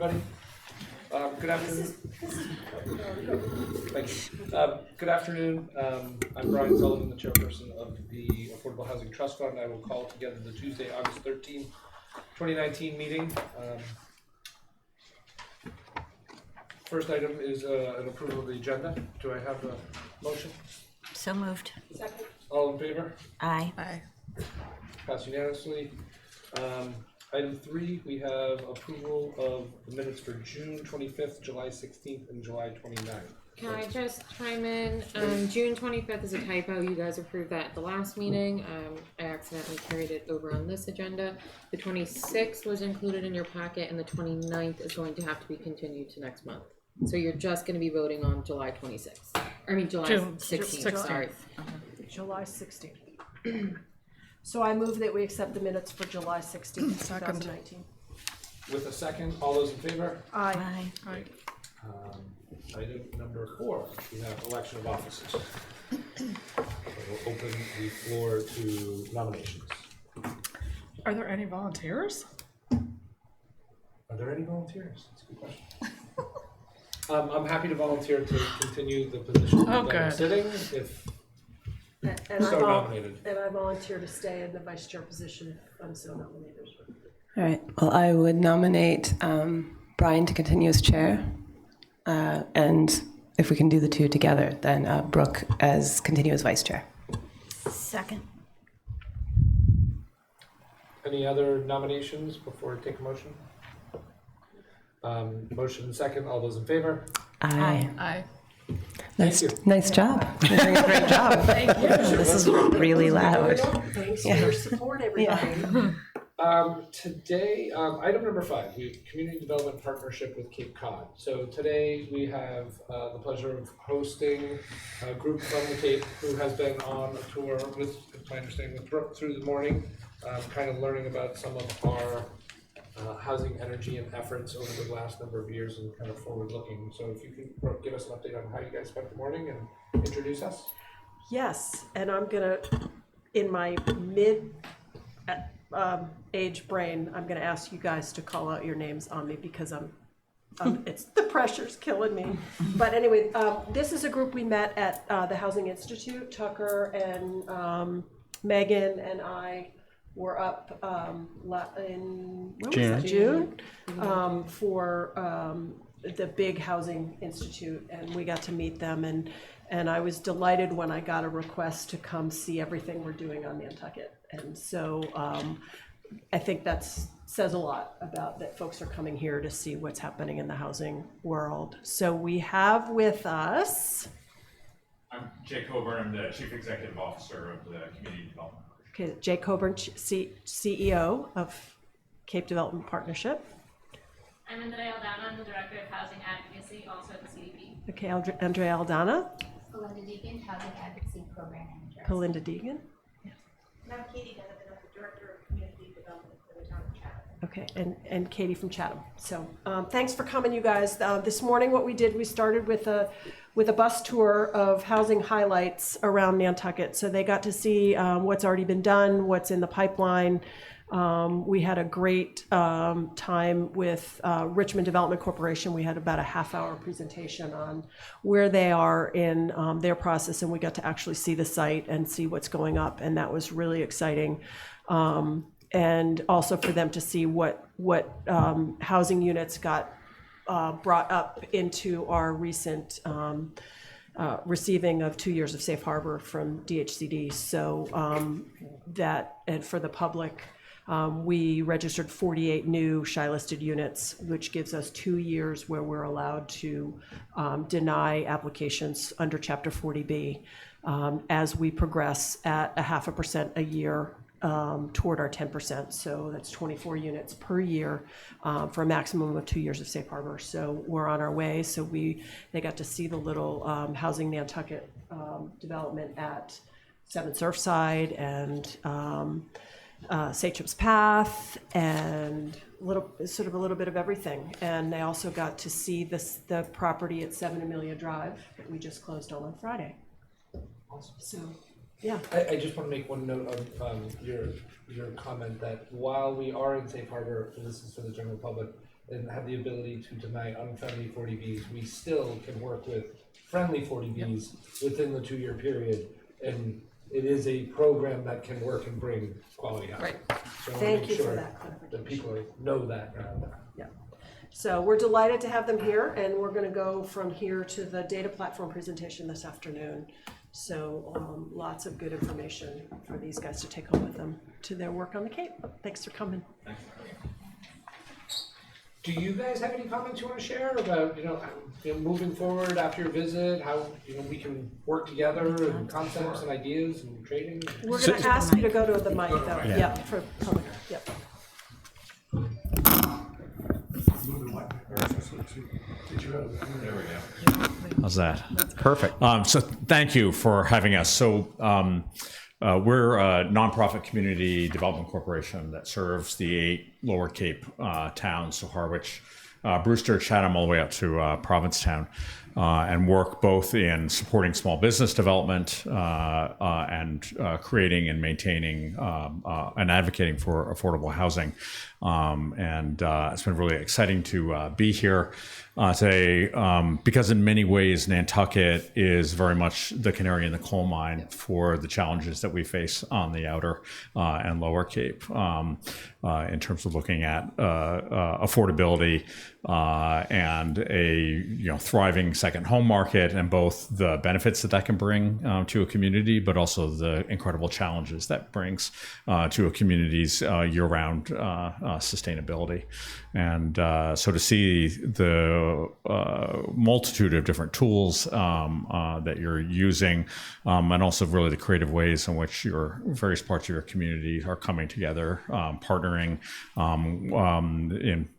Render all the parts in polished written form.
everybody. Good afternoon. Thank you. Good afternoon. I'm Brian Sullivan, the chairperson of the Affordable Housing Trust Fund. I will call together the Tuesday, August 13, 2019 meeting. First item is an approval of the agenda. Do I have a motion? So moved. Second. All in favor? Aye. Aye. Passed unanimously. Item 3, we have approval of the minutes for June 25th, July 16th, and July 29th. Can I just chime in? June 25th is a typo. You guys approved that at the last meeting. I accidentally carried it over on this agenda. The 26th was included in your packet, and the 29th is going to have to be continued to next month. So you're just going to be voting on July 26th. I mean, July 16th. Sorry. July 16th. So I move that we accept the minutes for July 16th, 2019. With a second, all those in favor? Aye. Aye. Item number 4, we have election of officers. So we'll open the floor to nominations. Are there any volunteers? Are there any volunteers? That's a good question. I'm happy to volunteer to continue the position that I'm sitting if so nominated. And I volunteer to stay in the vice chair position if I'm so nominated. All right. Well, I would nominate Brian to continue as chair. And if we can do the two together, then Brooke as continue as vice chair. Second. Any other nominations before I take a motion? Motion second, all those in favor? Aye. Aye. Nice job. You're doing a great job. Thank you. This is really loud. Thanks for your support, everybody. Today, item number 5, we have Community Development Partnership with Cape Cod. So today we have the pleasure of hosting a group from the Cape who has been on a tour with, my understanding, with Brooke through the morning, kind of learning about some of our housing, energy, and efforts over the last number of years and kind of forward-looking. So if you can, Brooke, give us an update on how you guys spent the morning and introduce us. Yes, and I'm gonna, in my mid age brain, I'm gonna ask you guys to call out your names on me because it's the pressure's killing me. But anyway, this is a group we met at the Housing Institute. Tucker and Megan and I were up in June for the big Housing Institute, and we got to meet them, and I was delighted when I got a request to come see everything we're doing on Nantucket. And so I think that says a lot about that folks are coming here to see what's happening in the housing world. So we have with us... I'm Jay Coburn. I'm the Chief Executive Officer of the Community Development. Okay, Jay Coburn, CEO of Cape Development Partnership. I'm Andrea Aldana. I'm the Director of Housing Advocacy, also at the CDP. Okay, Andrea Aldana. Belinda Deegan, Housing Advocacy Program Manager. Belinda Deegan. And I'm Katie Donovan. I'm the Director of Community Development for the town of Chatham. Okay, and Katie from Chatham. So thanks for coming, you guys. This morning what we did, we started with a bus tour of housing highlights around Nantucket. So they got to see what's already been done, what's in the pipeline. We had a great time with Richmond Development Corporation. We had about a half-hour presentation on where they are in their process, and we got to actually see the site and see what's going up, and that was really exciting. And also for them to see what housing units got brought up into our recent receiving of 2 years of safe harbor from DHCD. So that, and for the public, we registered 48 new SHI-listed units, which gives us 2 years where we're allowed to deny applications under Chapter 40B as we progress at 0.5% a year toward our 10%. So that's 24 units per year for a maximum of 2 years of safe harbor. So we're on our way. So they got to see the little Housing Nantucket development at 7 Surfside and Satcham's Path, and a little bit of everything. And they also got to see the property at 7 Amelia Drive that we just closed on Friday. Awesome. So, yeah. I just want to make one note of your comment that while we are in safe harbor, and this is for the general public, and have the ability to deny unfriendly 40Bs, we still can work with friendly 40Bs within the 2-year period. And it is a program that can work and bring quality housing. Right. So I wanna Thank make you for sure that clarification. that people know that now. Yeah. So we're delighted to have them here, and we're going to go from here to the data platform presentation this afternoon. So lots of good information for these guys to take home with them to their work on the Cape. Thanks for coming. Do you guys have any comments you want to share about, moving forward after your visit, how, we can work together and concepts and ideas and trading? We're going to ask you to go to the mic, though. Yeah, for public. Yep. How's that? Perfect. So thank you for having us. So we're a nonprofit community development corporation that serves the 8 Lower Cape towns, so Harwich, Brewster, Chatham, all the way up to Provincetown, and work both in supporting small business development and creating and maintaining and advocating for affordable housing. And it's been really exciting to be here today because in many ways Nantucket is very much the canary in the coal mine for the challenges that we face on the outer and lower Cape in terms of looking at affordability and a thriving second home market, and both the benefits that can bring to a community, but also the incredible challenges that brings to a community's year-round sustainability. And so to see the multitude of different tools that you're using, and also really the creative ways in which your various parts of your community are coming together, partnering in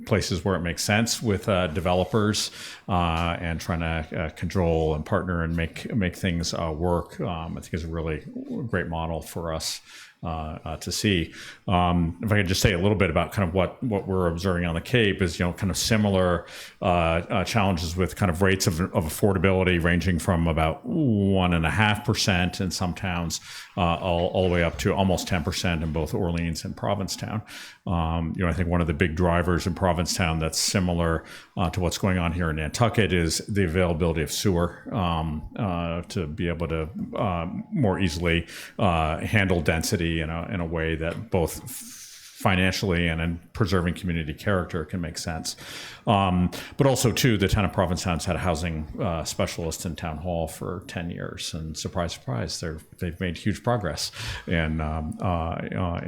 places where it makes sense with developers and trying to control and partner and make things work, I think is a really great model for us to see. If I could just say a little bit about kind of what we're observing on the Cape is, kind of similar challenges with kind of rates of affordability ranging from about 1.5% in some towns all the way up to almost 10% in both Orleans and Provincetown. I think one of the big drivers in Provincetown that's similar to what's going on here in Nantucket is the availability of sewer to be able to more easily handle density in a way that both financially and in preserving community character can make sense. But also, too, the town of Provincetown's had a housing specialist in town hall for 10 years. And surprise, surprise, they've made huge progress in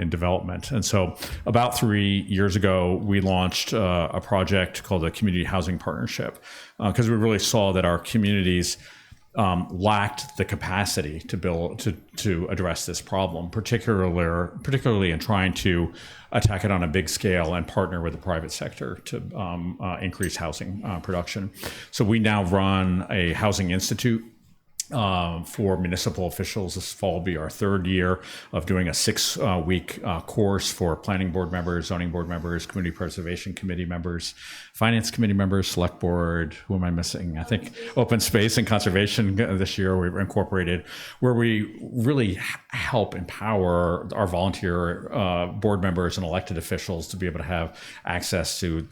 development. And so about 3 years ago, we launched a project called the Community Housing Partnership because we really saw that our communities lacked the capacity to address this problem, particularly in trying to attack it on a big scale and partner with the private sector to increase housing production. So we now run a housing institute for municipal officials. This fall will be our 3rd year of doing a 6-week course for planning board members, zoning board members, community preservation committee members, finance committee members, select board. Who am I missing? I think open space and conservation this year we've incorporated, where we really help empower our volunteer board members and elected officials to be able to have access to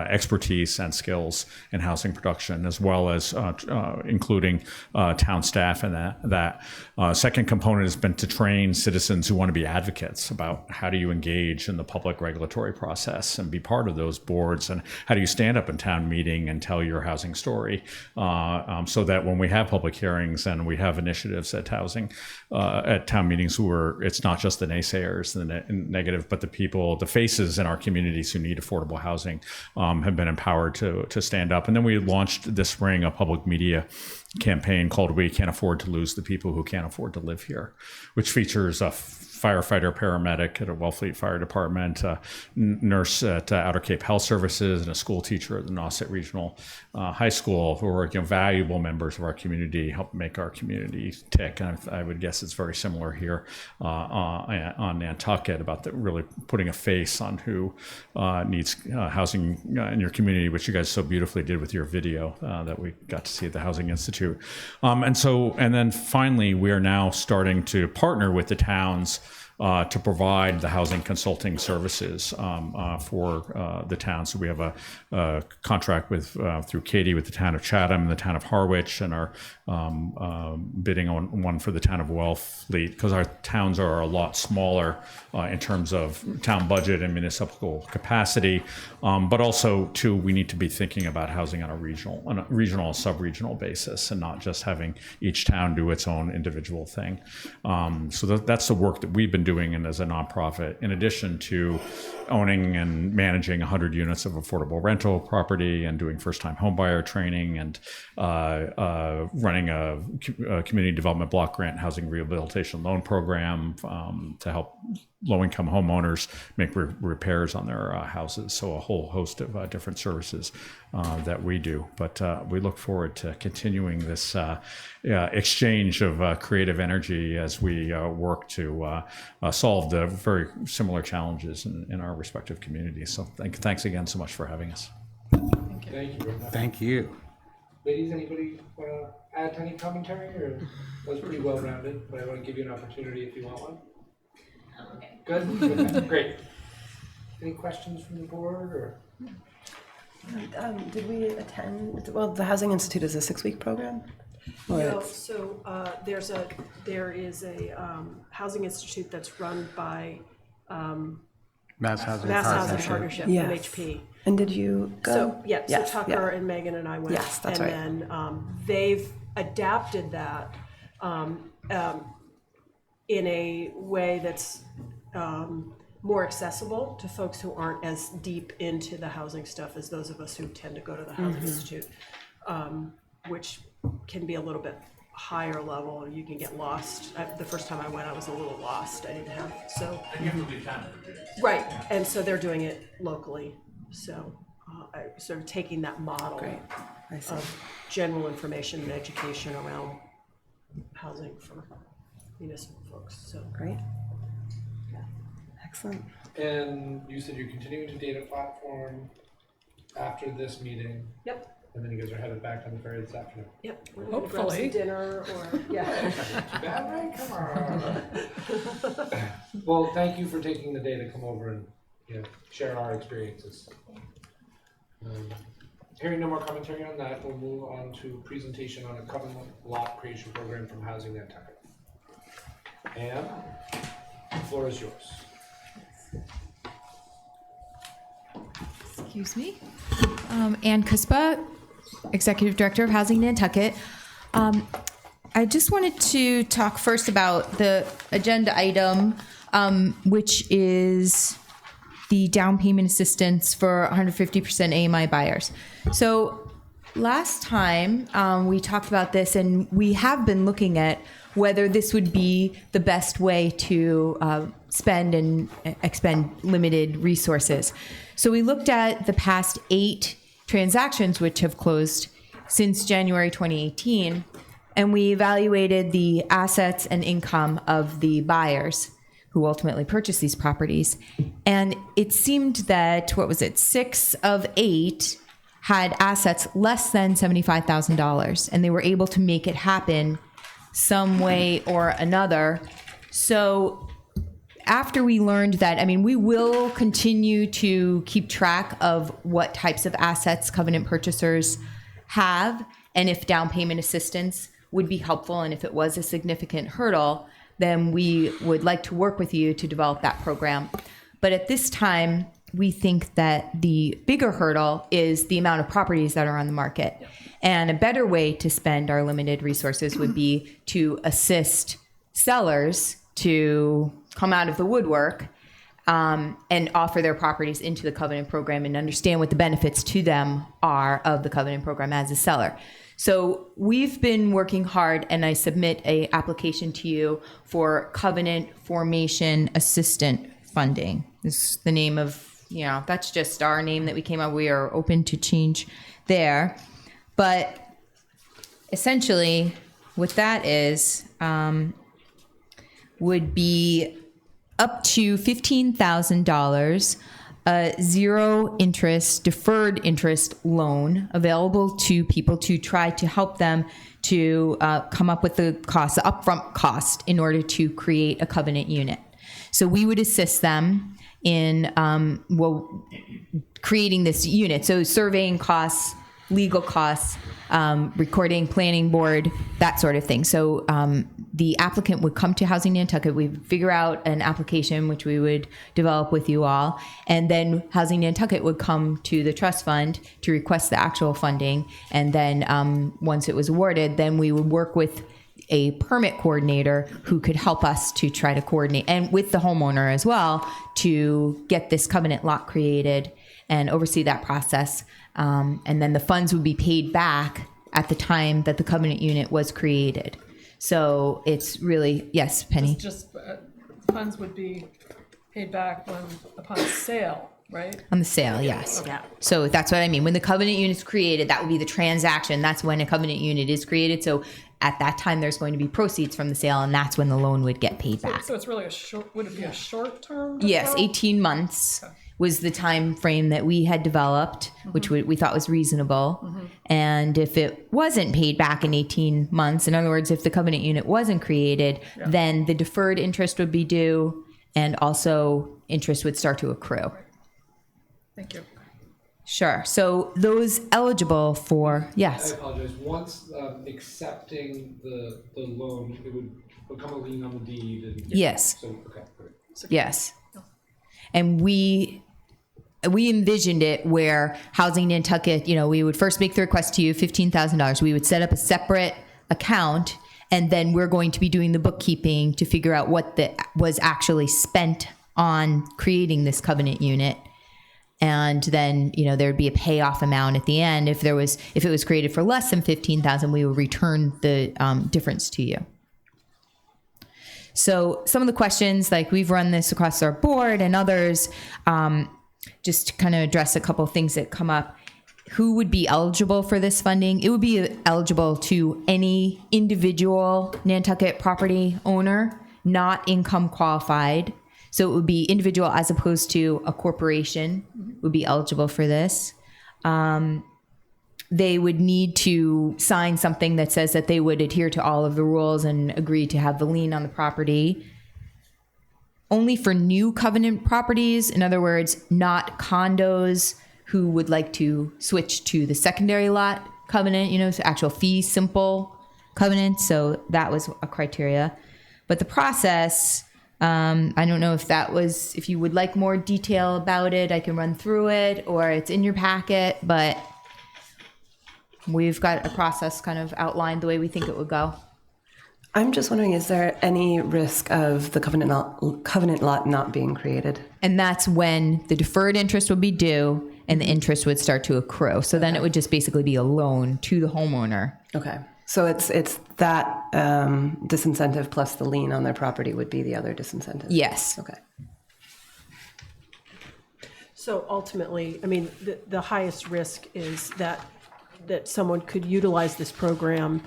expertise and skills in housing production, as well as including town staff. And that second component has been to train citizens who want to be advocates about how do you engage in the public regulatory process and be part of those boards, and how do you stand up in town meeting and tell your housing story, so that when we have public hearings and we have initiatives at town meetings, it's not just the naysayers and the negative, but the people, the faces in our communities who need affordable housing have been empowered to stand up. And then we launched this spring a public media campaign called We Can't Afford to Lose the People Who Can't Afford to Live Here, which features a firefighter, paramedic at a Wellfleet Fire Department, a nurse at Outer Cape Health Services, and a school teacher at the Nauset Regional High School, who are valuable members of our community, help make our community tick. And I would guess it's very similar here on Nantucket, about really putting a face on who needs housing in your community, which you guys so beautifully did with your video that we got to see at the Housing Institute. And then finally, we are now starting to partner with the towns to provide the housing consulting services for the town. So we have a contract with through Katie with the town of Chatham and the town of Harwich, and are bidding on one for the town of Wellfleet, because our towns are a lot smaller in terms of town budget and municipal capacity. But also, too, we need to be thinking about housing on a regional, sub-regional basis, and not just having each town do its own individual thing. So that's the work that we've been doing, and as a nonprofit, in addition to owning and managing 100 units of affordable rental property, and doing first-time homebuyer training, and running a community development block grant housing rehabilitation loan program to help low-income homeowners make repairs on their houses. So a whole host of different services that we do. But we look forward to continuing this exchange of creative energy as we work to solve the very similar challenges in our respective communities. So thanks again so much for having us. Thank you very much. Thank you. Ladies, anybody want to add to any commentary, or that was pretty well rounded, but I want to give you an opportunity if you want one. Okay. Good? Okay, great. Any questions from the board, or? Did we attend? Well, the Housing Institute is a 6-week program. No, so there is a housing institute that's run by Mass Housing Partnership, Yes. MHP. And did you go? So Yes, Tucker yeah. and Megan and I went. Yes, that's and right. then they've adapted that in a way that's more accessible to folks who aren't as deep into the housing stuff as those of us who tend to go to the Housing Institute, which can be a little bit higher level, and you can get lost. The first time I went, I was a little lost. I didn't have so. And you have to leave town for 2 days. Right, and so they're doing it locally. So sort of taking that model I see. of general information and education around housing for municipal folks. So Great. Excellent. And you said you're continuing to data platform after this meeting. Yep. And then you guys are headed back on the ferry this afternoon. Yep. We're gonna grab some Hopefully. dinner or yeah. Too bad, right? Come on. Well, thank you for taking the day to come over and share our experiences. Hearing no more commentary on that, we'll move on to presentation on a covenant lot creation program from Housing Nantucket. Anne, the floor is yours. Excuse me. Ann Crispa, Executive Director of Housing Nantucket. I just wanted to talk first about the agenda item, which is the down payment assistance for 150% AMI buyers. So last time we talked about this, and we have been looking at whether this would be the best way to spend and expend limited resources. So we looked at the past 8 transactions which have closed since January 2018, and we evaluated the assets and income of the buyers who ultimately purchased these properties. And it seemed that, 6 of 8 had assets less than $75,000, and they were able to make it happen some way or another. So after we learned that, we will continue to keep track of what types of assets covenant purchasers have, and if down payment assistance would be helpful, and if it was a significant hurdle, then we would like to work with you to develop that program. But at this time, we think that the bigger hurdle is the amount of properties that are on the market. And a better way to spend our limited resources would be to assist sellers to come out of the woodwork and offer their properties into the covenant program and understand what the benefits to them are of the covenant program as a seller. So we've been working hard, and I submit a application to you for Covenant Formation Assistant Funding. This is the name of, that's just our name that we came up. We are open to change there. But essentially what that is would be up to $15,000, a zero interest, deferred interest loan available to people to try to help them to come up with the upfront cost in order to create a covenant unit. So we would assist them in creating this unit. So surveying costs, legal costs, recording, planning board, that sort of thing. So the applicant would come to Housing Nantucket. We'd figure out an application which we would develop with you all, and then Housing Nantucket would come to the trust fund to request the actual funding. And then once it was awarded, then we would work with a permit coordinator who could help us to try to coordinate, and with the homeowner as well, to get this covenant lot created and oversee that process. And then the funds would be paid back at the time that the covenant unit was created. So it's really, yes, Penny? Just funds would be paid back upon sale, right? On the sale, yes. Okay. So that's what I mean. When the covenant unit is created, that would be the transaction. That's when a covenant unit is created. So at that time, there's going to be proceeds from the sale, and that's when the loan would get paid back. So it's really would it be a short term? Yes, 18 months was the time frame that we had developed, which we thought was reasonable. And if it wasn't paid back in 18 months, in other words, if the covenant unit wasn't created, then the deferred interest would be due, and also interest would start to accrue. Thank you. Sure. So those eligible for, yes. I apologize. Once accepting the loan, it would become a lien on the deed. And Yes. So, okay, great. Yes. And we envisioned it where Housing Nantucket, we would first make the request to you, $15,000. We would set up a separate account, and then we're going to be doing the bookkeeping to figure out what was actually spent on creating this covenant unit. And then, there'd be a payoff amount at the end. If it was created for less than $15,000, we would return the difference to you. So some of the questions, like we've run this across our board and others, just to kind of address a couple of things that come up. Who would be eligible for this funding? It would be eligible to any individual Nantucket property owner, not income qualified. So it would be individual as opposed to a corporation would be eligible for this. They would need to sign something that says that they would adhere to all of the rules and agree to have the lien on the property. Only for new covenant properties, in other words, not condos who would like to switch to the secondary lot covenant, so actual fee simple covenant. So that was a criteria. But the process, I don't know if you would like more detail about it, I can run through it, or it's in your packet, but we've got a process kind of outlined the way we think it would go. I'm just wondering, is there any risk of the covenant lot not being created? And that's when the deferred interest would be due and the interest would start to accrue. So then it would just basically be a loan to the homeowner. Okay. So it's that disincentive plus the lien on their property would be the other disincentive? Yes. Okay. So ultimately, the highest risk is that someone could utilize this program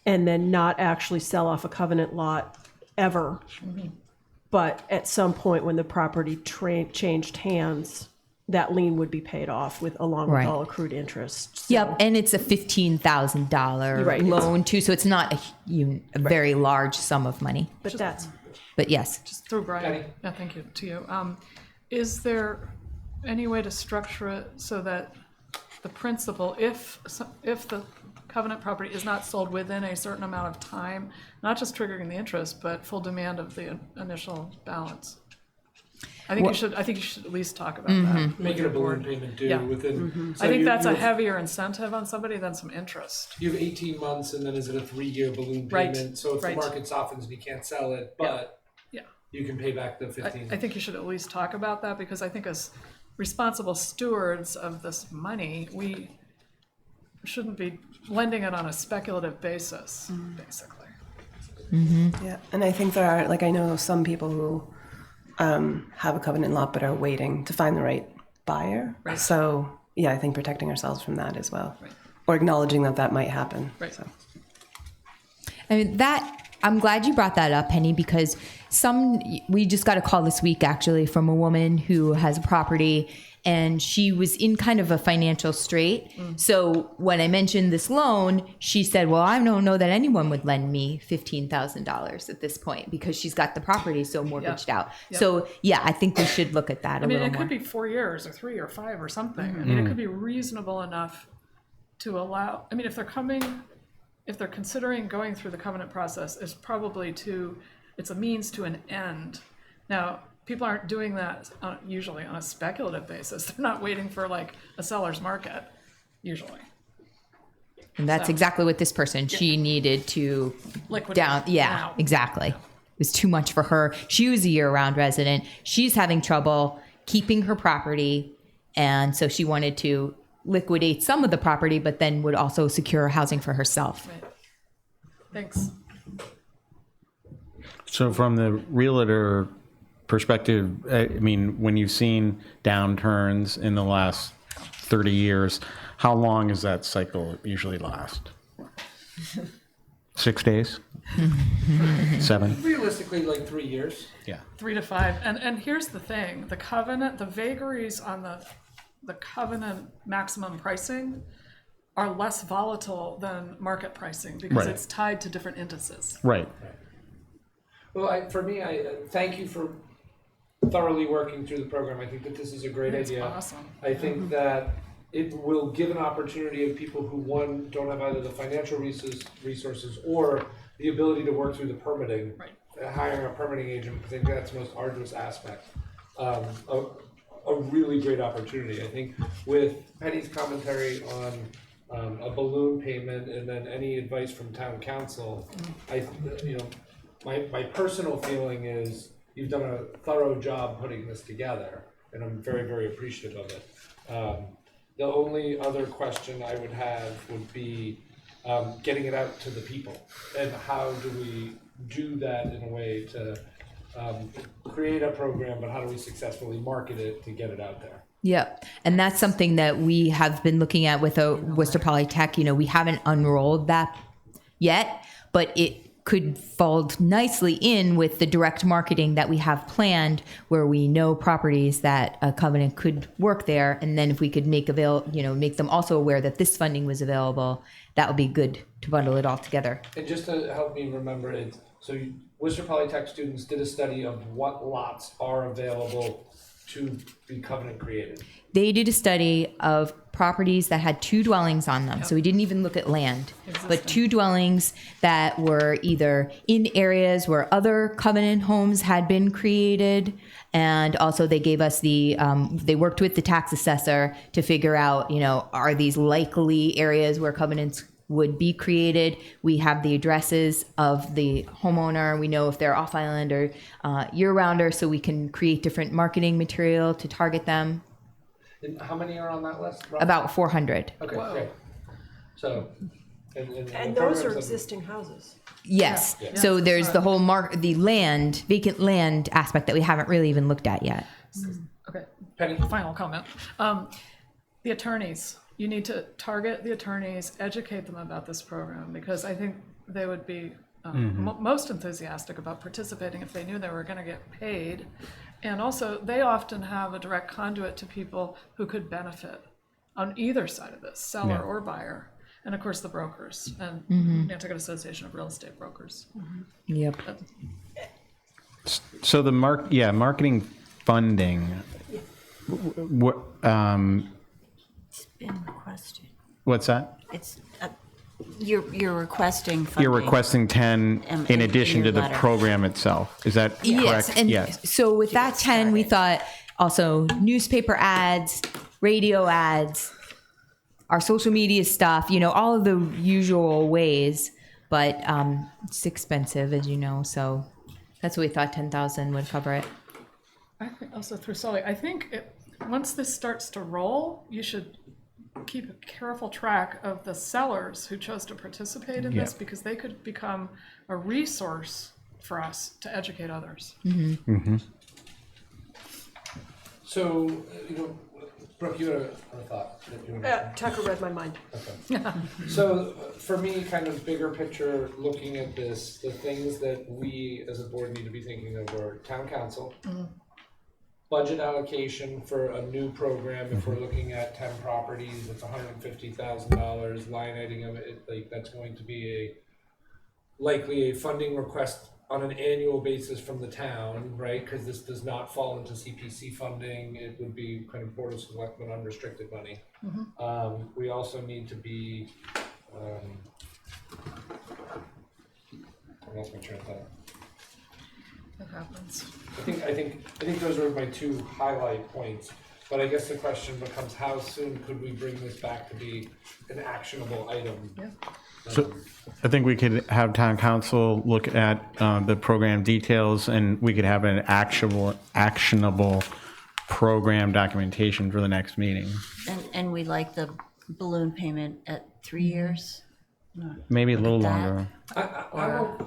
and then not actually sell off a covenant lot ever. But at some point when the property changed hands, that lien would be paid off along with all accrued interest. So. Yep, and it's a $15,000 loan too, so it's not a very large sum of money. But yes. Just through Brian. Yeah, thank you to you. Is there any way to structure it so that the principal, if the covenant property is not sold within a certain amount of time, not just triggering the interest, but full demand of the initial balance? I think you should at least talk about that. Make it a balloon payment due within. So I think that's a heavier incentive on somebody than some interest. You have 18 months, and then is it a 3-year balloon payment? So if the market softens and you can't sell it, but you can pay back the 15. I think you should at least talk about that, because I think as responsible stewards of this money, we shouldn't be lending it on a speculative basis, basically. Yeah, and I think there are, I know some people who have a covenant lot but are waiting to find the right buyer. Right. So, I think protecting ourselves from that as well. Right. Or acknowledging that might happen. Right. So. That I'm glad you brought that up, Penny, because we just got a call this week actually from a woman who has a property and she was in kind of a financial strait. So when I mentioned this loan, she said, well, I don't know that anyone would lend me $15,000 at this point because she's got the property so mortgaged out. So yeah, I think we should look at that a little more. It could be 4 years or 3 or 5 or something. I mean, it could be reasonable enough to allow, if they're considering going through the covenant process, it's probably it's a means to an end. Now, people aren't doing that usually on a speculative basis. They're not waiting for like a seller's market, usually. And that's exactly what this person, she needed to liquidate now. Exactly. It was too much for her. She was a year-round resident. She's having trouble keeping her property. And so she wanted to liquidate some of the property, but then would also secure housing for herself. Right. Thanks. So from the realtor perspective, I mean, when you've seen downturns in the last 30 years, how long does that cycle usually last? 6 days? 7? Realistically, like 3 years. Yeah. 3 to 5. And here's the thing, the covenant, the vagaries on the covenant maximum pricing are less volatile than market pricing because it's tied to different indices. Right. Well, I thank you for thoroughly working through the program. I think that this is a great idea. Awesome. I think that it will give an opportunity of people who, one, don't have either the financial resources or the ability to work through the permitting, hiring a permitting agent. I think that's the most arduous aspect. A really great opportunity. I think with Penny's commentary on a balloon payment and then any advice from town council, my personal feeling is you've done a thorough job putting this together, and I'm very, very appreciative of it. The only other question I would have would be getting it out to the people, and how do we do that in a way to create a program, but how do we successfully market it to get it out there? Yeah, and that's something that we have been looking at with Worcester Polytech. We haven't unrolled that yet, but it could fall nicely in with the direct marketing that we have planned, where we know properties that a covenant could work there, and then if we could make them also aware that this funding was available, that would be good to bundle it all together. And just to help me remember it, so Worcester Polytech students did a study of what lots are available to be covenant created. They did a study of properties that had 2 dwellings on them. So we didn't even look at land, but 2 dwellings that were either in areas where other covenant homes had been created. And also they gave us they worked with the tax assessor to figure out, are these likely areas where covenants would be created. We have the addresses of the homeowner. We know if they're off island or year-rounder, so we can create different marketing material to target them. And how many are on that list? Roughly? About 400. Okay, great. So, and those are existing houses. Yes. Yeah. So there's the whole vacant land aspect that we haven't really even looked at yet. Okay. Penny? Final comment. The attorneys. You need to target the attorneys, educate them about this program, because I think they would be most enthusiastic about participating if they knew they were going to get paid. And also, they often have a direct conduit to people who could benefit on either side of this, seller or buyer. And of course, the brokers and Nantucket Association of Real Estate Brokers. Yep. So the marketing funding, what, It's been requested. what's that? It's, you're requesting funding. You're requesting 10 in addition to the program itself. Is that correct? Yes. And so with that 10, we thought also newspaper ads, radio ads, our social media stuff, all of the usual ways, but it's expensive, as you know, so that's what we thought 10,000 would cover it. I think also through Sully, I think once this starts to roll, you should keep a careful track of the sellers who chose to participate in this, because they could become a resource for us to educate others. So, Brooke, you had a thought that you wanted to Tucker read my mind. Okay. So for me, kind of bigger picture, looking at this, the things that we as a board need to be thinking of are town council, budget allocation for a new program. If we're looking at 10 properties, it's $150,000 line item of it. Like that's going to be likely a funding request on an annual basis from the town, right? Because this does not fall into CPC funding. It would be kind of Board of Selectmen unrestricted money. We also need to be, I lost my train of thought. That happens. I think those are my two highlight points. But I guess the question becomes, how soon could we bring this back to be an actionable item? Yeah. So I think we could have town council look at the program details, and we could have an actionable program documentation for the next meeting. And we like the balloon payment at 3 years. Maybe a little that. longer.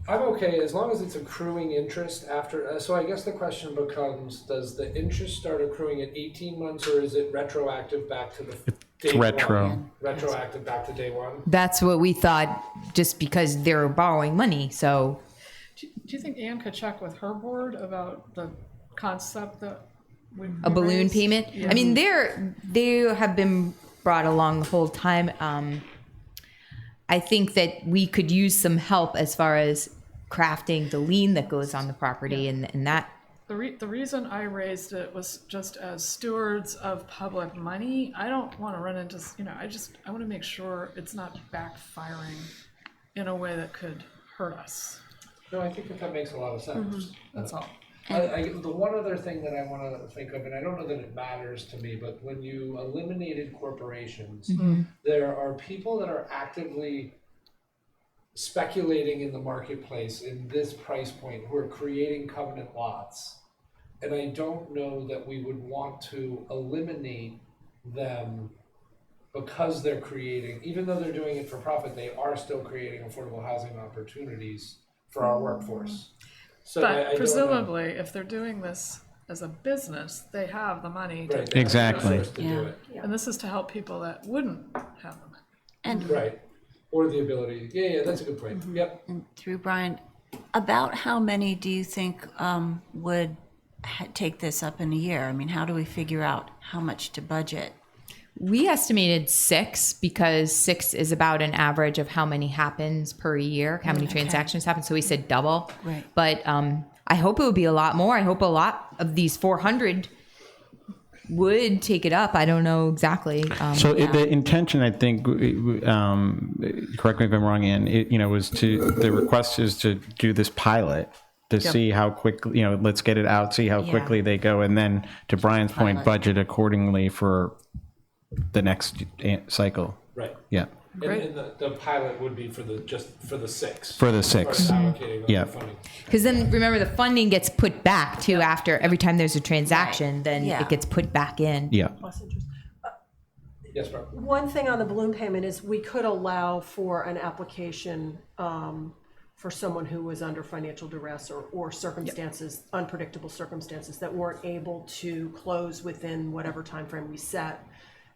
I'm okay as long as it's accruing interest after. So I guess the question becomes: does the interest start accruing at 18 months, or is it retroactive back to the day retro. one? Retroactive back to day one. That's what we thought, just because they're borrowing money. So, Do you think Anne could check with her board about the concept that we a balloon raised? payment. Yeah. I mean, they have been brought along the whole time. I think that we could use some help as far as crafting the lien that goes on the property, and that. The reason I raised it was just as stewards of public money. I don't want to run into, I want to make sure it's not backfiring in a way that could hurt us. No, I think that makes a lot of sense. That's all. The one other thing that I want to think of, and I don't know that it matters to me, but when you eliminated corporations, there are people that are actively speculating in the marketplace in this price point who are creating covenant lots. And I don't know that we would want to eliminate them because they're creating, even though they're doing it for profit, they are still creating affordable housing opportunities for our workforce. So But I don't know. presumably, if they're doing this as a business, they have the money to Right. do it. Exactly. To do it. And this is to help people that wouldn't have the money. And, Right. Or the ability. Yeah, that's a good point. Yep. and through Brian, about how many do you think would take this up in a year? I mean, how do we figure out how much to budget? We estimated 6 because 6 is about an average of how many happens per year, how many transactions happen. So we said double. Right. But I hope it would be a lot more. I hope a lot of these 400 would take it up. I don't know exactly. The intention, I think, correct me if I'm wrong, Ann, the request is to do this pilot to see how quickly, let's get it out, see how quickly they go. And then to Brian's point, budget accordingly for the next cycle. Right. Yeah. And the pilot would be for the 6. For the 6. Allocating Yeah. the funding. Because then remember, the funding gets put back too after every time there's a transaction, then Yeah. it gets put back in. Yeah. Yes, bro. One thing on the balloon payment is we could allow for an application for someone who was under financial duress or circumstances, unpredictable circumstances that weren't able to close within whatever time frame we set,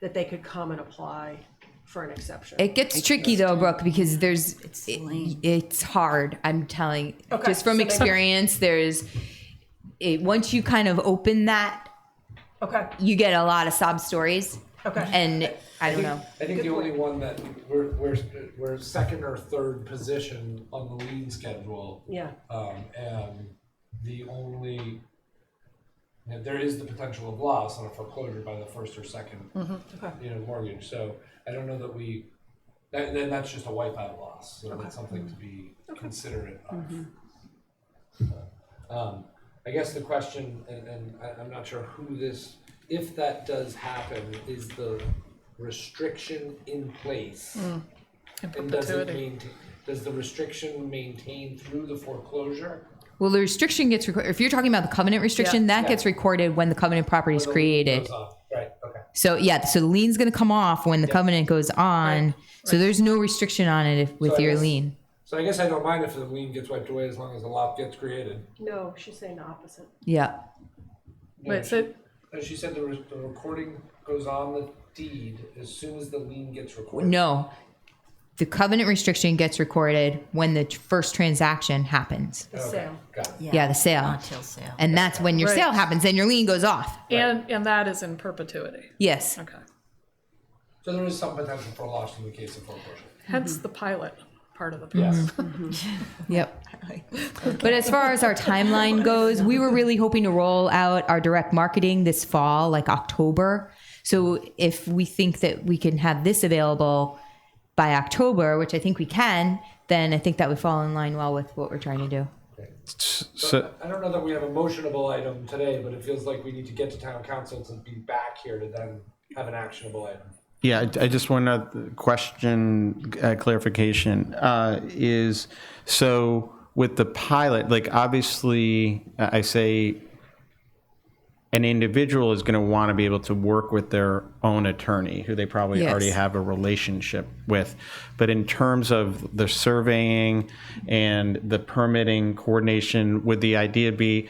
that they could come and apply for an exception. It gets tricky though, Brooke, because it's hard. I'm telling, Okay, just from so experience, once you kind of open that, Okay, you get a lot of sob stories. okay. And I don't know. I think the only one that we're second or third position on the lien schedule. Yeah. And the only, there is the potential of loss on a foreclosure by the first or second, mortgage. So I don't know that then that's just a wipeout loss. So that's something to be considerate of. I guess the question, and I'm not sure who this, if that does happen, is the restriction in place? And does the restriction maintain through the foreclosure? Well, the restriction gets recorded. If you're talking about the covenant restriction, that gets recorded when the covenant property is created. Right, okay. So so the lien's going to come off when the covenant goes on. Right. So there's no restriction on it with your lien. So I guess I don't mind if the lien gets wiped away as long as the lot gets created. No, she's saying the opposite. Yeah. Wait, so as she said, the recording goes on the deed as soon as the lien gets recorded. No, the covenant restriction gets recorded when the first transaction happens. The sale. Got it. Yeah, the sale. Not till sale. And that's when your Right. sale happens, then your lien goes off. And that is in perpetuity. Yes. Okay. So there is some potential for loss in the case of foreclosure. Hence the pilot part of the process. Yep. But as far as our timeline goes, we were really hoping to roll out our direct marketing this fall, like October. So if we think that we can have this available by October, which I think we can, then I think that would fall in line well with what we're trying to do. So I don't know that we have a motionable item today, but it feels like we need to get to town council to be back here to then have an actionable item. Yeah, I just want to question clarification is, so with the pilot, like obviously I say an individual is going to want to be able to work with their own attorney who they probably Yes. already have a relationship with. But in terms of the surveying and the permitting coordination, would the idea be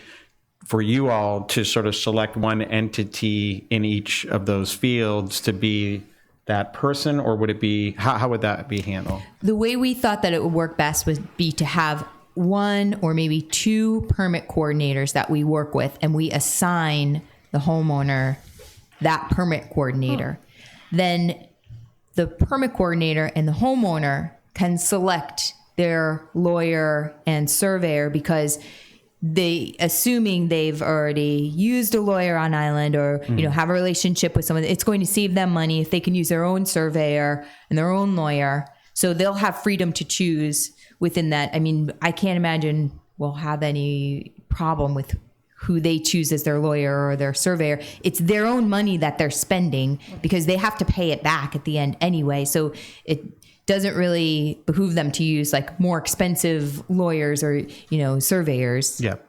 for you all to sort of select one entity in each of those fields to be that person, or would it be, how would that be handled? The way we thought that it would work best would be to have one or maybe two permit coordinators that we work with, and we assign the homeowner that permit coordinator. Then the permit coordinator and the homeowner can select their lawyer and surveyor, because they, assuming they've already used a lawyer on island or have a relationship with someone, it's going to save them money if they can use their own surveyor and their own lawyer. So they'll have freedom to choose within that. I mean, I can't imagine we'll have any problem with who they choose as their lawyer or their surveyor. It's their own money that they're spending because they have to pay it back at the end anyway. So it doesn't really behoove them to use like more expensive lawyers or, surveyors. Yep.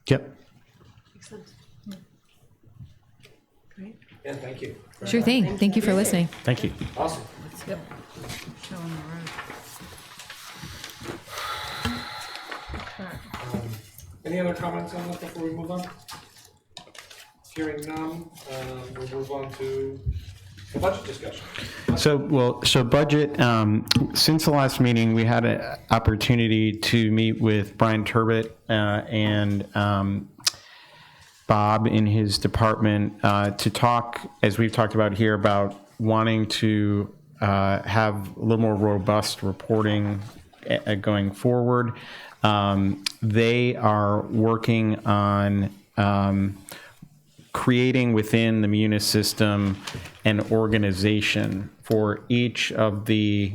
Yep. Makes sense. And thank you. Sure thing. Thank you for listening. Thank you. Awesome. Yep. Showing the road. Any other comments on that before we move on? Hearing none, we'll move on to the budget discussion. So budget, since the last meeting, we had an opportunity to meet with Brian Turbot and Bob in his department to talk, as we've talked about here, about wanting to have a little more robust reporting going forward. They are working on creating within the Munis system an organization for each of the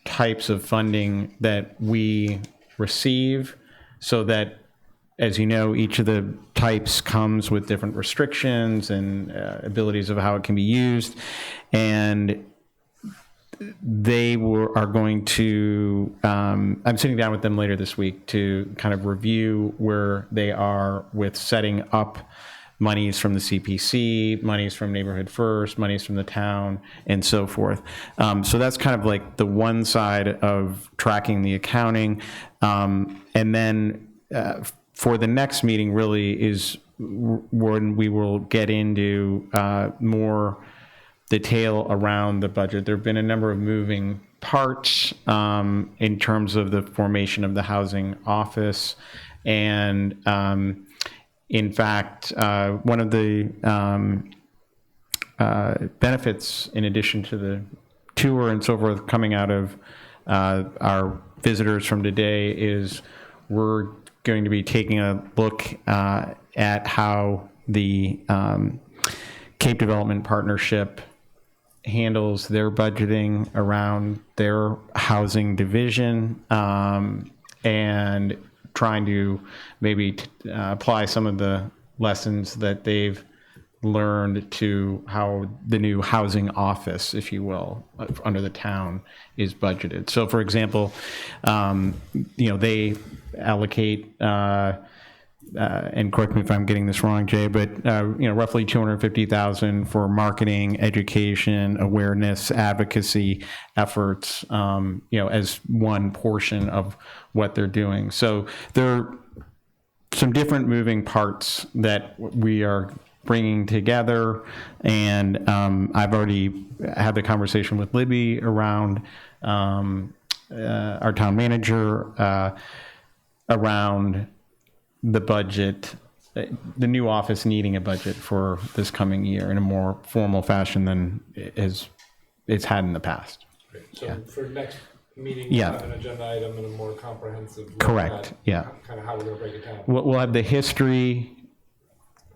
types of funding that we receive, so that, as you know, each of the types comes with different restrictions and abilities of how it can be used. And they are going to, I'm sitting down with them later this week to kind of review where they are with setting up monies from the CPC, monies from Neighborhood First, monies from the town, and so forth. So that's kind of like the one side of tracking the accounting. And then for the next meeting really is when we will get into more detail around the budget. There have been a number of moving parts in terms of the formation of the housing office. And in fact, one of the benefits, in addition to the tour and so forth coming out of our visitors from today, is we're going to be taking a look at how the Cape Development Partnership handles their budgeting around their housing division, and trying to maybe apply some of the lessons that they've learned to how the new housing office, if you will, under the town is budgeted. So, for example, they allocate, and correct me if I'm getting this wrong, Jay, but roughly $250,000 for marketing, education, awareness, advocacy efforts, as one portion of what they're doing. So there are some different moving parts that we are bringing together. And I've already had the conversation with Libby around our town manager around the budget, the new office needing a budget for this coming year in a more formal fashion than it's had in the past. Great. So for next meeting, Yeah. we'll have an agenda item and a more comprehensive look Correct. at Yeah. kind of how we're going to break it down. We'll have the history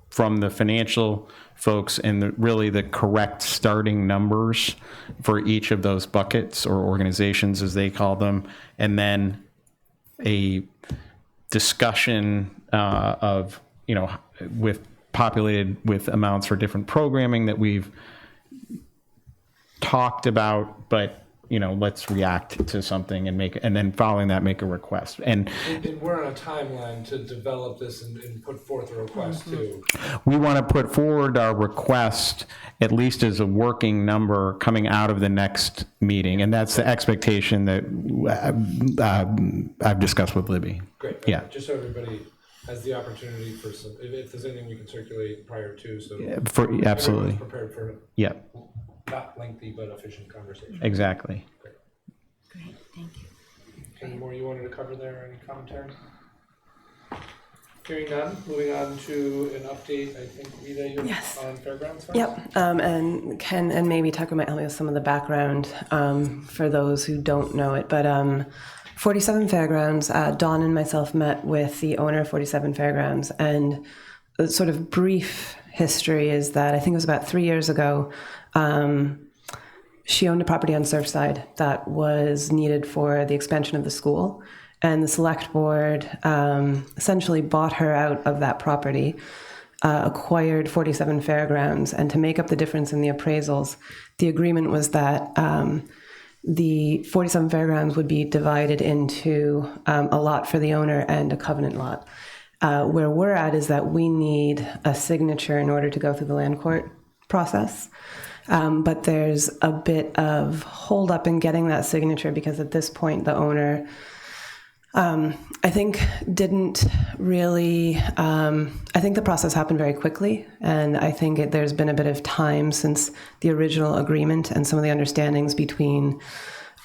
from the financial folks and really the correct starting numbers for each of those buckets or organizations, as they call them, and then a discussion of, with populated with amounts for different programming that we've talked about, but let's react to something and then following that, make a request. And we're on a timeline to develop this and put forth a request too. we want to put forward our request at least as a working number coming out of the next meeting. And that's the expectation that I've discussed with Libby. Great. Yeah. Just so everybody has the opportunity for some, if there's anything we can circulate prior to, so Absolutely. everyone's prepared for Yeah, not lengthy but efficient conversation. exactly. Great, thank you. Any more you wanted to cover there? Any commentary? Hearing none, moving on to an update. I think Rita, you're Yes. on Fairgrounds. Yep, and Ken and maybe Tucker might help me with some of the background for those who don't know it. But 47 Fairgrounds, Dawn and myself met with the owner of 47 Fairgrounds, and the sort of brief history is that I think it was about 3 years ago, she owned a property on Surfside that was needed for the expansion of the school. And the select board essentially bought her out of that property, acquired 47 Fairgrounds, and to make up the difference in the appraisals, the agreement was that the 47 Fairgrounds would be divided into a lot for the owner and a covenant lot. Where we're at is that we need a signature in order to go through the land court process. But there's a bit of holdup in getting that signature because at this point the owner, I think, didn't really. I think the process happened very quickly, and I think there's been a bit of time since the original agreement and some of the understandings between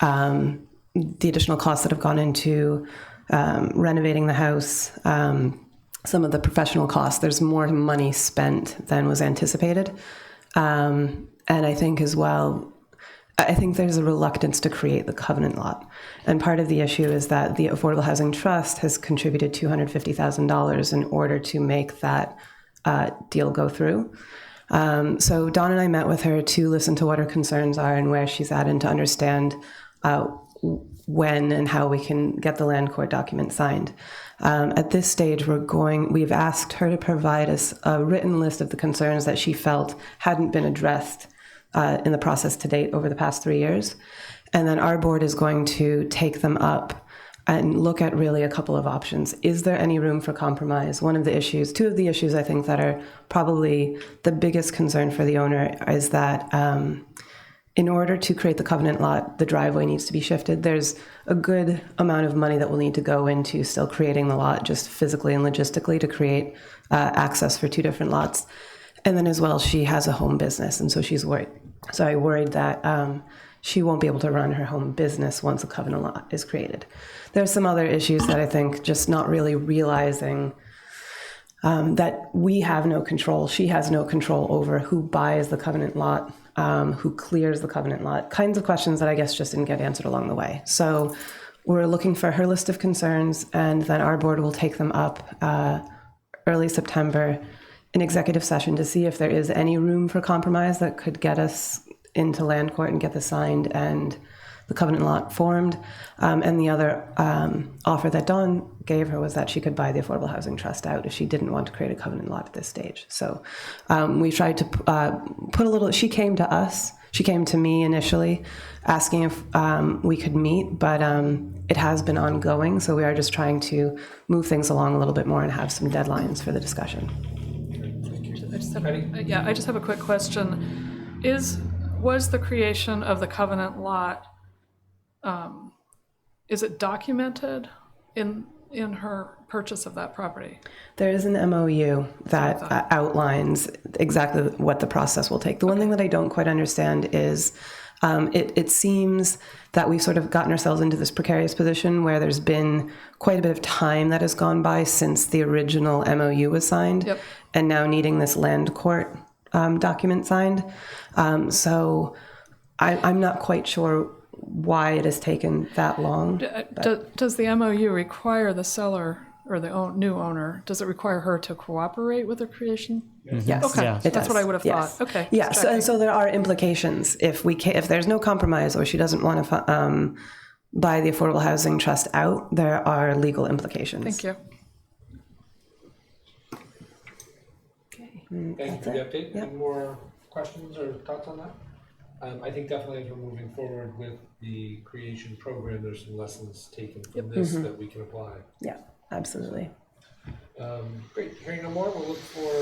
the additional costs that have gone into renovating the house, some of the professional costs. There's more money spent than was anticipated, and I think as well. I think there's a reluctance to create the covenant lot. And part of the issue is that the Affordable Housing Trust has contributed $250,000 in order to make that deal go through. So Dawn and I met with her to listen to what her concerns are and where she's at and to understand when and how we can get the land court document signed. At this stage, we've asked her to provide us a written list of the concerns that she felt hadn't been addressed in the process to date over the past 3 years. And then our board is going to take them up and look at really a couple of options. Is there any room for compromise? Two of the issues I think that are probably the biggest concern for the owner is that in order to create the covenant lot, the driveway needs to be shifted. There's a good amount of money that will need to go into still creating the lot, just physically and logistically, to create access for two different lots. And then as well, she has a home business, and so she's worried. So I worried that she won't be able to run her home business once a covenant lot is created. There's some other issues that I think just not really realizing that we have no control. She has no control over who buys the covenant lot, who clears the covenant lot, kinds of questions that I guess just didn't get answered along the way. So we're looking for her list of concerns, and then our board will take them up early September in executive session to see if there is any room for compromise that could get us into land court and get this signed and the covenant lot formed. And the other offer that Dawn gave her was that she could buy the Affordable Housing Trust out if she didn't want to create a covenant lot at this stage. So we tried to put a little, she came to us, she came to me initially asking if we could meet, but it has been ongoing. So we are just trying to move things along a little bit more and have some deadlines for the discussion. I just have a quick question. Was the creation of the covenant lot, is it documented in in her purchase of that property? There is an MOU that outlines exactly what the process will take. The one thing that I don't quite understand is it seems that we've sort of gotten ourselves into this precarious position where there's been quite a bit of time that has gone by since the original MOU was signed, and now needing this land court document signed. So I'm not quite sure why it has taken that long. Does the MOU require the seller or the new owner, does it require her to cooperate with the creation? Yes. Okay, Yeah. that's what I would have thought. Okay. Yes, and so there are implications if there's no compromise or she doesn't want to buy the Affordable Housing Trust out, there are legal implications. Thank you. Thank you for the update. Any more questions or thoughts on that? I think definitely as we're moving forward with the creation program, there's some lessons taken from this that we can apply. Yeah, absolutely. Great. Hearing no more, we'll look for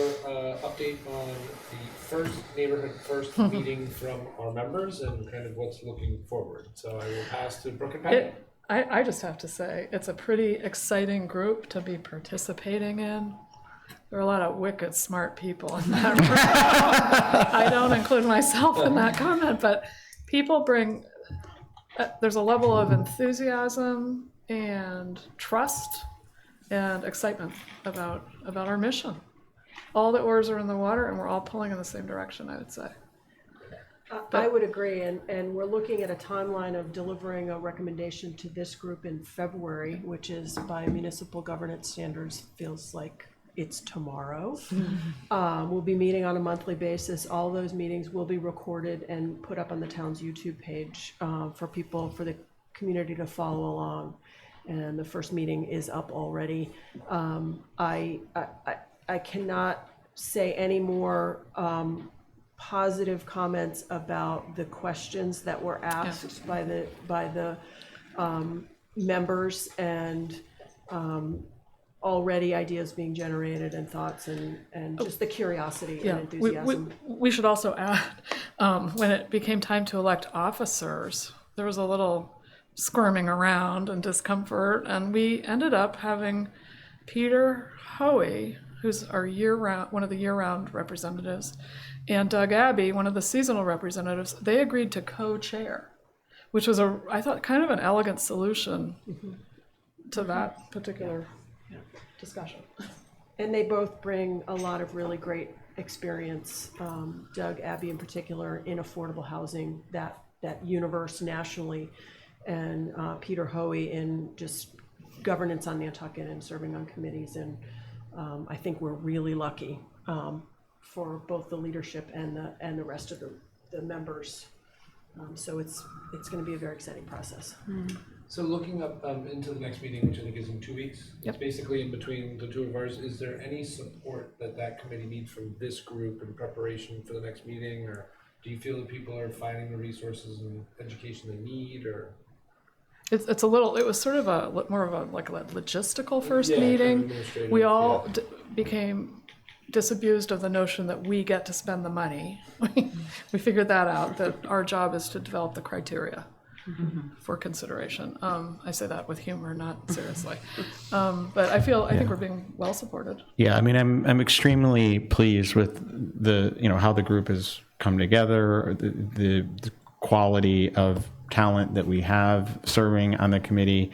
update on the first neighborhood first meeting from our members and kind of what's looking forward. So I will pass to Brooke and Patty. I just have to say, it's a pretty exciting group to be participating in. There are a lot of wicked smart people in that room. I don't include myself in that comment, but people bring, there's a level of enthusiasm and trust and excitement about our mission. All the oars are in the water and we're all pulling in the same direction, I would say. I would agree, and we're looking at a timeline of delivering a recommendation to this group in February, which is by municipal governance standards, feels like it's tomorrow. We'll be meeting on a monthly basis. All those meetings will be recorded and put up on the town's YouTube page for the community to follow along. And the first meeting is up already. I cannot say any more positive comments about the questions that were asked by the members, and already ideas being generated and thoughts and just the curiosity and enthusiasm. We should also add, when it became time to elect officers, there was a little squirming around and discomfort, and we ended up having Peter Hoey, who's our one of the year-round representatives, and Doug Abbey, one of the seasonal representatives. They agreed to co-chair, which was I thought kind of an elegant solution to that particular discussion. And they both bring a lot of really great experience, Doug Abbey in particular, in affordable housing, that universe nationally, and Peter Hoey in just governance on Nantucket and serving on committees. And I think we're really lucky for both the leadership and the rest of the members. So it's going to be a very exciting process. So looking up into the next meeting, which I think is in 2 weeks, it's basically in between the two of ours. Is there any support that committee needs from this group in preparation for the next meeting, or do you feel that people are finding the resources and education they need, or? It was sort of more of a logistical first meeting. Kind of we all became disabused of the notion that we get to spend the money. We figured that out, that our job is to develop the criteria for consideration. I say that with humor, not seriously. But I think we're being well supported. Yeah, I mean, I'm extremely pleased with how the group has come together, the quality of talent that we have serving on the committee.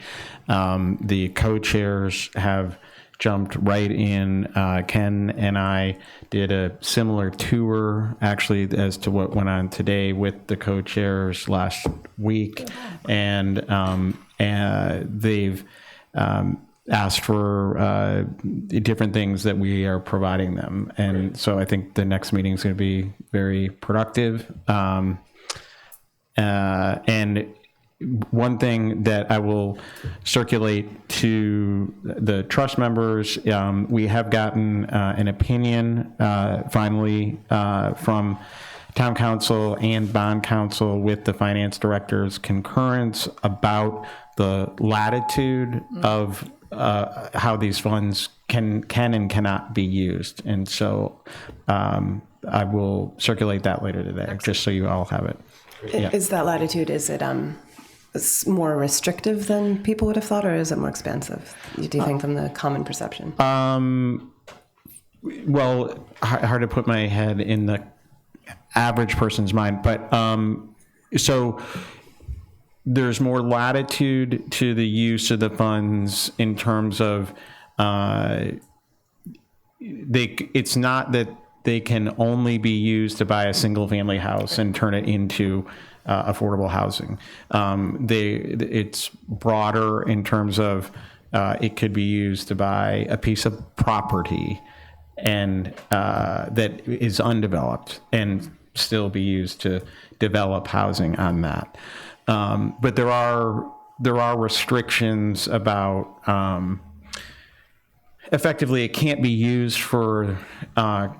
The co-chairs have jumped right in. Ken and I did a similar tour, actually, as to what went on today with the co-chairs last week, and they've asked for different things that we are providing them, and so I think the next meeting is going to be very productive. And one thing that I will circulate to the trust members, we have gotten an opinion finally from town council and bond council with the finance director's concurrence about the latitude of how these funds can and cannot be used. And so I will circulate that later today. Excellent. Just so you all have it. Is that latitude, is it more restrictive than people would have thought, or is it more expansive, do you think, than the common perception? Well, hard to put my head in the average person's mind, but so there's more latitude to the use of the funds in terms of it's not that they can only be used to buy a single family house and turn it into affordable housing. It's broader in terms of it could be used to buy a piece of property and that is undeveloped and still be used to develop housing on that. But there are restrictions about effectively it can't be used for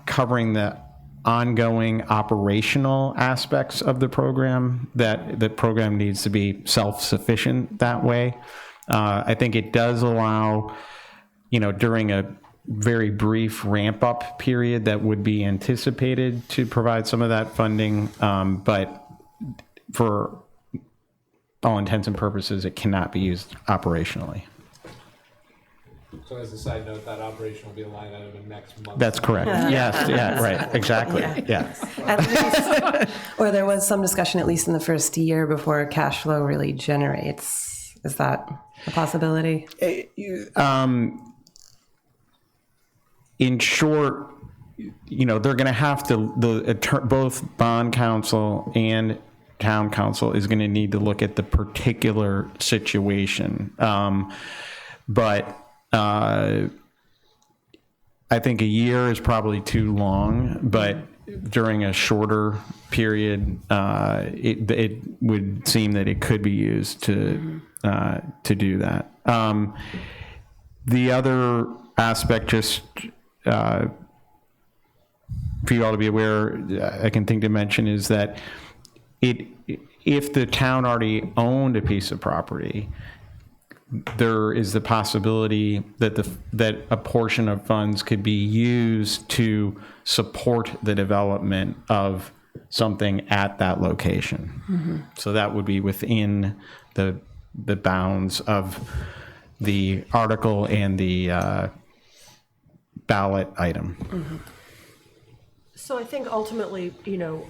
covering the ongoing operational aspects of the program. That the program needs to be self-sufficient that way. I think it does allow, during a very brief ramp-up period that would be anticipated to provide some of that funding, but for all intents and purposes, it cannot be used operationally. So as a side note, that operation will be a line item in next month. That's correct. Yes, yeah, right, exactly, yeah. At least, or there was some discussion, at least in the first year, before cash flow really generates. Is that a possibility? In short, they're going to have to, both bond counsel and town council is going to need to look at the particular situation. But I think a year is probably too long, but during a shorter period, it would seem that it could be used to do that. The other aspect, just for you all to be aware, I can think to mention is that if the town already owned a piece of property, there is the possibility that that a portion of funds could be used to support the development of something at that location. Mm-hmm. So that would be within the bounds of the article and the ballot item. Mm-hmm. So I think ultimately,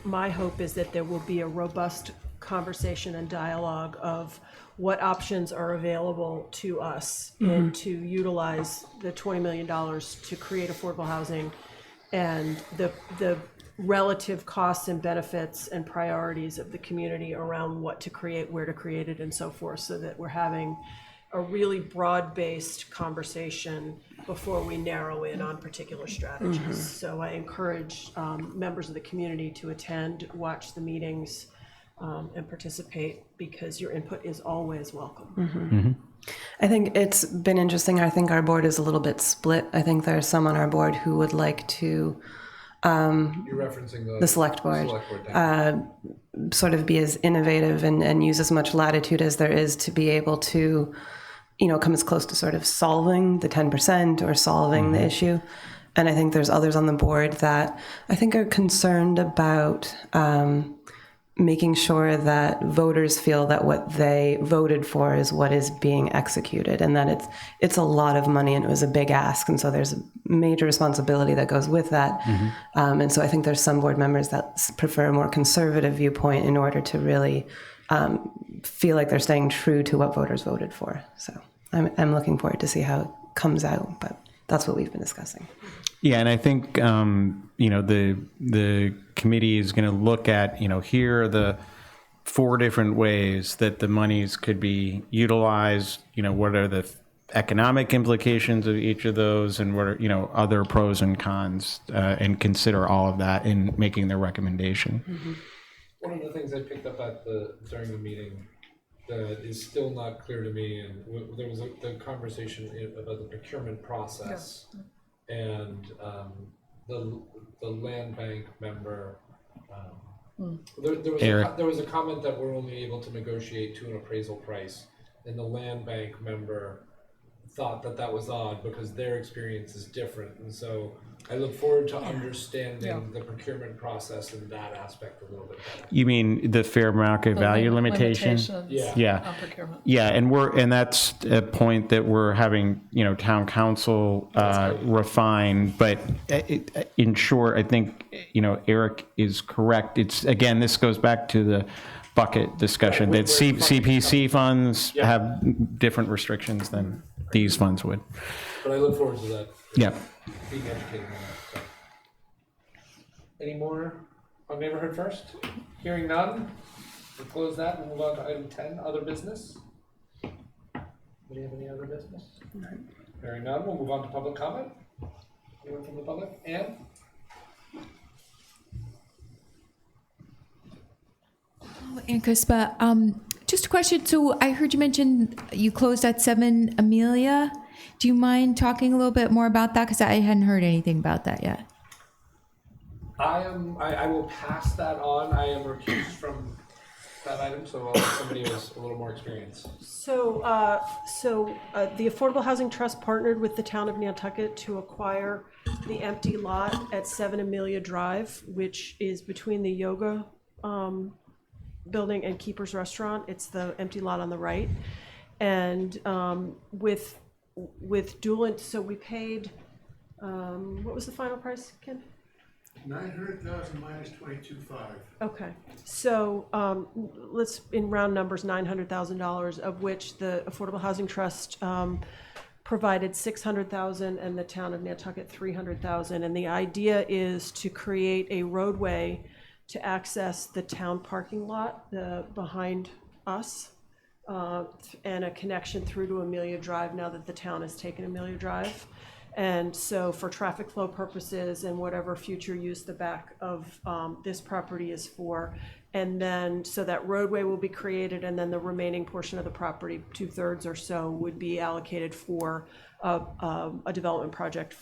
my hope is that there will be a robust conversation and dialogue of what options are available to us and to utilize the $20 million to create affordable housing, and the relative costs and benefits and priorities of the community around what to create, where to create it, and so forth, so that we're having a really broad-based conversation before we narrow in on particular strategies. So I encourage members of the community to attend, watch the meetings, and participate, because your input is always welcome. I think it's been interesting. I think our board is a little bit split. I think there are some on our board who would like to You're referencing the select board, sort of be as innovative and use as much latitude as there is to be able to, come as close to sort of solving the 10% or solving the issue. And I think there's others on the board that I think are concerned about making sure that voters feel that what they voted for is what is being executed, and that it's a lot of money and it was a big ask, and so there's a major responsibility that goes with that. And so I think there's some board members that prefer a more conservative viewpoint in order to really feel like they're staying true to what voters voted for. So I'm looking forward to see how it comes out, but that's what we've been discussing. Yeah, and I think the committee is going to look at, here are the 4 different ways that the monies could be utilized. What are the economic implications of each of those, and what are other pros and cons, and consider all of that in making their recommendation. One of the things I picked up during the meeting that is still not clear to me, and there was the conversation about the procurement process. Yeah. And the land bank member, there was a comment that we're only able to negotiate to an appraisal price, and the land bank member thought that that was odd because their experience is different. And so I look forward to understanding the procurement process in that aspect a little bit better. You mean the fair market value limitation? Yeah. On procurement. Yeah, and that's a point that we're having, town council refine. But in short, I think, Eric is correct. It's, again, this goes back to the bucket discussion, that CPC funds have different restrictions than these funds would. But I look forward to that. Yeah. Being educated on that. So. Any more on Neighborhood First? Hearing none, we'll close that and move on to item 10, other business. Anybody have any other business? No. Hearing none, we'll move on to public comment. Anyone from the public? Anne? And Crispa, just a question. So I heard you mention you closed at 7 Amelia. Do you mind talking a little bit more about that? Because I hadn't heard anything about that yet. I will pass that on. I am recused from that item, so I'll let somebody who has a little more experience. So the Affordable Housing Trust partnered with the town of Nantucket to acquire the empty lot at 7 Amelia Drive, which is between the yoga building and Keeper's Restaurant. It's the empty lot on the right. And with dual, so we paid, what was the final price, Ken? 900,000 minus 22.5. Okay, so let's, in round numbers, $900,000, of which the Affordable Housing Trust provided $600,000 and the town of Nantucket $300,000. And the idea is to create a roadway to access the town parking lot behind us, and a connection through to Amelia Drive now that the town has taken Amelia Drive. And so for traffic flow purposes and whatever future use the back of this property is for, and then so that roadway will be created, and then the remaining portion of the property, 2/3 or so, would be allocated for a development project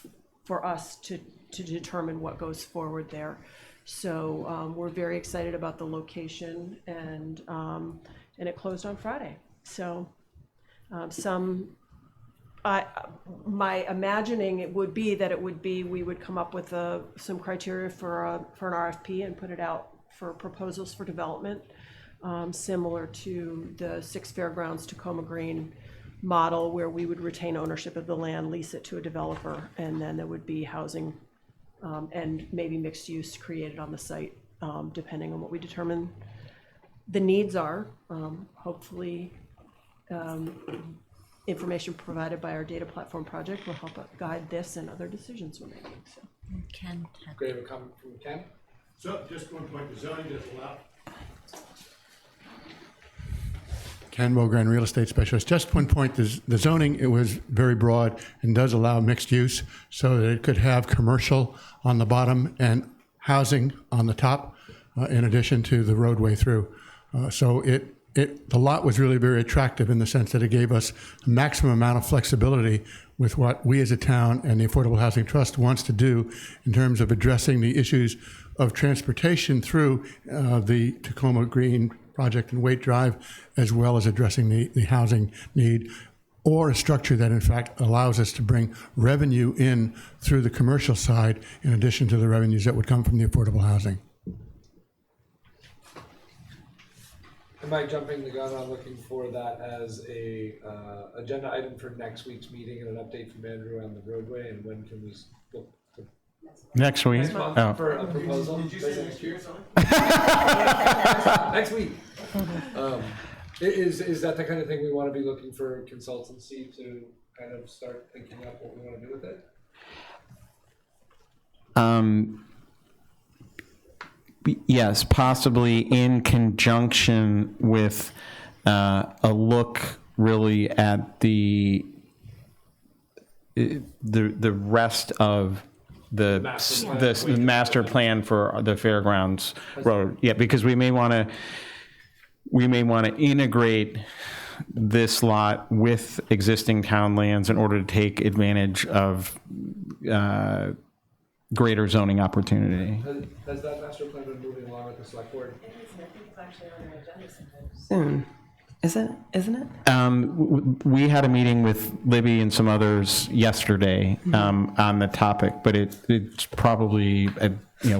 for us to determine what goes forward there. So we're very excited about the location, and it closed on Friday. So my imagining it would be that we would come up with some criteria for an RFP and put it out for proposals for development, similar to the Six Fairgrounds Tacoma Green model, where we would retain ownership of the land, lease it to a developer, and then there would be housing and maybe mixed use created on the site, depending on what we determine the needs are. Hopefully, information provided by our data platform project will help guide this and other decisions we're making. So, Ken. Great, have a comment from Ken? So, just one point, the zoning does allow. Ken Mogran, real estate specialist. Just one point, the zoning, it was very broad and does allow mixed use so that it could have commercial on the bottom and housing on the top, in addition to the roadway through. So the lot was really very attractive in the sense that it gave us a maximum amount of flexibility with what we as a town and the Affordable Housing Trust wants to do in terms of addressing the issues of transportation through the Tacoma Green project and Waite Drive, as well as addressing the housing need, or a structure that in fact allows us to bring revenue in through the commercial side in addition to the revenues that would come from the affordable housing. Am I jumping the gun on looking for that as a agenda item for next week's meeting and an update from Andrew on the roadway, and when can we look to Next week. next month Oh. for a proposal? Did you say next year or something? Next week. Is that the kind of thing we want to be looking for consultancy to kind of start thinking up what we want to do with it? Yes, possibly in conjunction with a look really at the rest of the master plan for the Fairgrounds Road. Yeah, because we may want to integrate this lot with existing town lands in order to take advantage of greater zoning opportunity. Has that master plan been moving along with the select board? Soon. Isn't it? We had a meeting with Libby and some others yesterday on the topic, but it's probably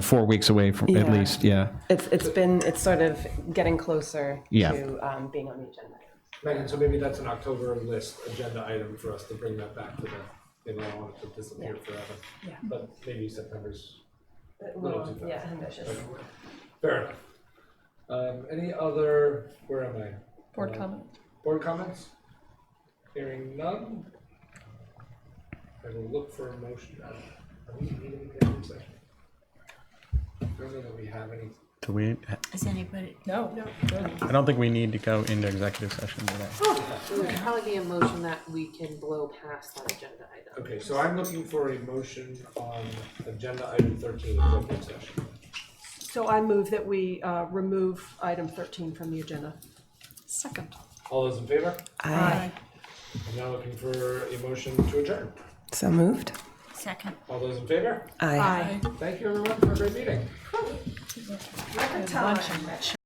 4 weeks away from at least. Yeah. It's sort of getting closer Yeah. to being on the agenda. Megan, so maybe that's an October list agenda item for us to bring that back to the, maybe I don't want it to disappear forever. Yeah. But maybe September's a little too fast. Yeah, ambitious. Okay. Fair enough. Any other, where am I? Board comment. Board comments? Hearing none. I will look for a motion. Are we meeting in the session? I don't know that we have any. Do we? Is anybody? No. I don't think we need to go into executive session today. It would probably be a motion that we can blow past that agenda item. Okay, so I'm looking for a motion on agenda item 13, executive session. So I move that we remove item 13 from the agenda. Second. All those in favor? Aye. I'm now looking for a motion to adjourn. So moved. Second. All those in favor? Aye. Thank you everyone for a great meeting. Record time.